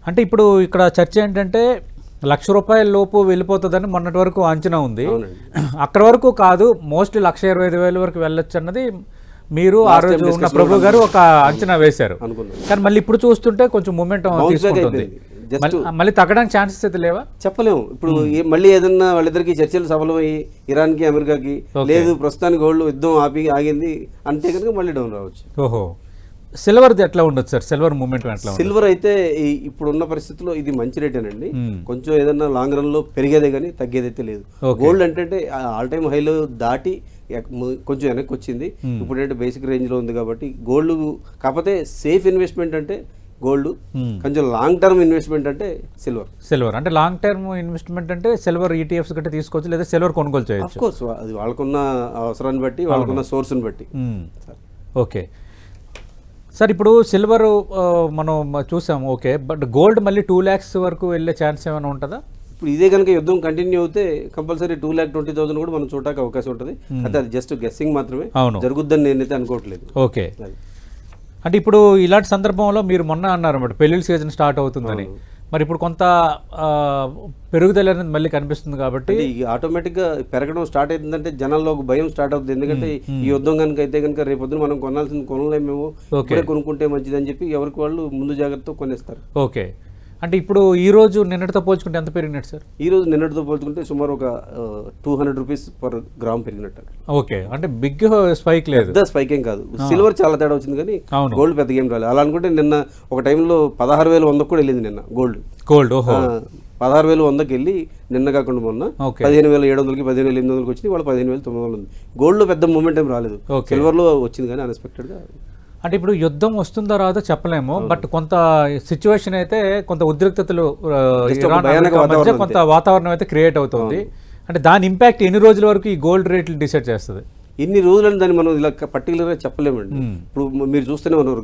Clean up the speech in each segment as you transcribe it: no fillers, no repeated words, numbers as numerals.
అంటే ఇప్పుడు ఇక్కడ చర్చ ఏంటంటే ₹1,00,000 లోపు వెళ్ళిపోతుందని మొన్నటి వరకు అంచనా ఉంది. అక్కడ వరకు కాదు, మోస్ట్లీ 1,25,000 వరకు వెళ్ళొచ్చు అన్నది మీరు ఆ రోజు ఉన్న ప్రభు గారు ఒక అంచనా వేశారు. కానీ మళ్ళీ ఇప్పుడు చూస్తుంటే కొంచెం మూమెంటం తీసుకుంటుంది. మళ్ళీ తగ్గడానికి ఛాన్సెస్ అయితే లేవా? చెప్పలేము. ఇప్పుడు మళ్ళీ ఏదన్నా వాళ్ళిద్దరికి చర్చలు సఫలమయ్యి ఇరాన్కి అమెరికాకి లేదు ప్రస్తుతానికి గోల్డ్ యుద్ధం ఆగింది అంటే కనుక మళ్ళీ డౌన్ రావచ్చు. ఓహో, సిల్వర్ది ఎట్లా ఉండదు సార్? సిల్వర్ మూమెంట్ ఎట్లా? సిల్వర్ అయితే ఇప్పుడున్న పరిస్థితిలో ఇది మంచి రేటేనండి. కొంచెం ఏదన్నా లాంగ్ రన్ లో పెరిగేదే కానీ తగ్గేదైతే లేదు. గోల్డ్ అంటే ఆల్ టైమ్ హైలో దాటి కొంచెం వెనక్కి వచ్చింది. ఇప్పుడు అంటే బేసిక్ రేంజ్ లో ఉంది కాబట్టి గోల్డ్, కాకపోతే సేఫ్ ఇన్వెస్ట్మెంట్ అంటే గోల్డ్, కొంచెం లాంగ్ టర్మ్ ఇన్వెస్ట్మెంట్ అంటే సిల్వర్. అంటే లాంగ్ టర్మ్ ఇన్వెస్ట్మెంట్ అంటే సిల్వర్ ఈటీఎఫ్స్ గట్రా తీసుకోవచ్చు, లేదా సిల్వర్ కొనుగోలు చేయొచ్చు. ఆఫ్ కోర్స్ అది వాళ్ళకున్న అవసరాన్ని బట్టి, వాళ్ళకున్న సోర్స్ని బట్టి. ఓకే సార్, ఇప్పుడు సిల్వర్ మనం చూసాము, ఓకే, బట్ గోల్డ్ మళ్ళీ 2 lakhs వరకు వెళ్ళే ఛాన్స్ ఏమైనా ఉంటుందా? ఇప్పుడు ఇదే కనుక యుద్ధం కంటిన్యూ అవుతే కంపల్సరీ 2,20,000 కూడా మనం చూడటానికి అవకాశం ఉంటుంది. అయితే అది జస్ట్ గెస్సింగ్ మాత్రమే, జరుగుద్దని నేనైతే అనుకోవట్లేదు. ఓకే, అంటే ఇప్పుడు ఇలాంటి సందర్భంలో మీరు మొన్న అన్నారు అన్నమాట పెళ్లిళ్ళ సీజన్ స్టార్ట్ అవుతుందని, మరి ఇప్పుడు కొంత పెరుగుదల అనేది మళ్ళీ కనిపిస్తుంది కాబట్టి ఆటోమేటిక్గా పెరగడం స్టార్ట్ అవుతుందంటే జనాల్లో ఒక భయం స్టార్ట్ అవుతుంది. ఎందుకంటే ఈ యుద్ధం కనుక అయితే కనుక రేపొద్దున మనం కొనాల్సింది కొనలేమేమో, ఇప్పుడే కొనుక్కుంటే మంచిది అని చెప్పి ఎవరికి వాళ్ళు ముందు జాగ్రత్తతో కొనేస్తారు. ఓకే, అంటే ఇప్పుడు ఈ రోజు నిన్నటితో పోల్చుకుంటే ఎంత పెరిగినట్టు సార్? ఈ రోజు నిన్నటితో పోల్చుకుంటే సుమారు ఒక ₹200 పర్ గ్రామ్ పెరిగినట్టు. ఓకే, అంటే బిగ్ స్పైక్ లేదు, పెద్ద స్పైక్ ఏం కాదు. సిల్వర్ చాలా తేడా వచ్చింది కానీ గోల్డ్ పెద్దగా ఏం రాలేదు. అలా అనుకుంటే నిన్న ఒక టైంలో 16,100 కూడా వెళ్ళింది నిన్న గోల్డ్. 16,100కి వెళ్ళి నిన్న కాకుండా మొన్న 15,700కి 15,800కి వచ్చింది, వాళ్ళు 15,900 ఉంది. గోల్డ్ లో పెద్ద మూమెంట్ ఏం రాలేదు, సిల్వర్ లో వచ్చింది కానీ అన్ఎక్స్పెక్టెడ్ గా. అంటే ఇప్పుడు యుద్ధం వస్తుందో రాదో చెప్పలేము, బట్ కొంత సిచ్యువేషన్ అయితే కొంత ఉద్రిక్తతలు మధ్య కొంత వాతావరణం అయితే క్రియేట్ అవుతుంది. అంటే దాని ఇంపాక్ట్ ఎన్ని రోజుల వరకు ఈ గోల్డ్ రేట్లు డిసైడ్ చేస్తుంది? ఇన్ని రోజులని దాన్ని మనం ఇలా పర్టికులర్గా చెప్పలేమండి. ఇప్పుడు మీరు చూస్తూనే ఉన్నారు,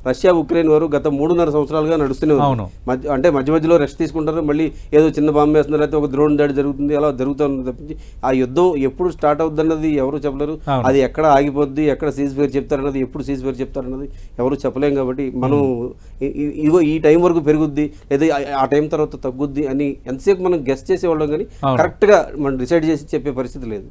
రష్యా ఉక్రెయిన్ వారు గత 3.5 సంవత్సరాలుగా నడుస్తూనే ఉన్నారు. అంటే మధ్య మధ్యలో రెస్ట్ తీసుకుంటారు, మళ్ళీ ఏదో చిన్న బాంబు వేస్తున్నారు, అయితే ఒక డ్రోన్ దాడి జరుగుతుంది, అలా జరుగుతూ ఉంది తప్పించి ఆ యుద్ధం ఎప్పుడు స్టార్ట్ అవుతుంది అన్నది ఎవరు చెప్పలేరు. అది ఎక్కడ ఆగిపోద్ది, ఎక్కడ సీజ్ ఫైర్ చెప్తారన్నది, ఎప్పుడు సీజ్ ఫైర్ చెప్తారన్నది ఎవరు చెప్పలేం. కాబట్టి మనం ఇగో ఈ టైం వరకు పెరుగుద్ది లేదా ఆ టైం తర్వాత తగ్గుద్ది అని ఎంతసేపు మనం గెస్ట్ చేసేవాళ్ళం కానీ కరెక్ట్గా మనం డిసైడ్ చేసి చెప్పే పరిస్థితి లేదు.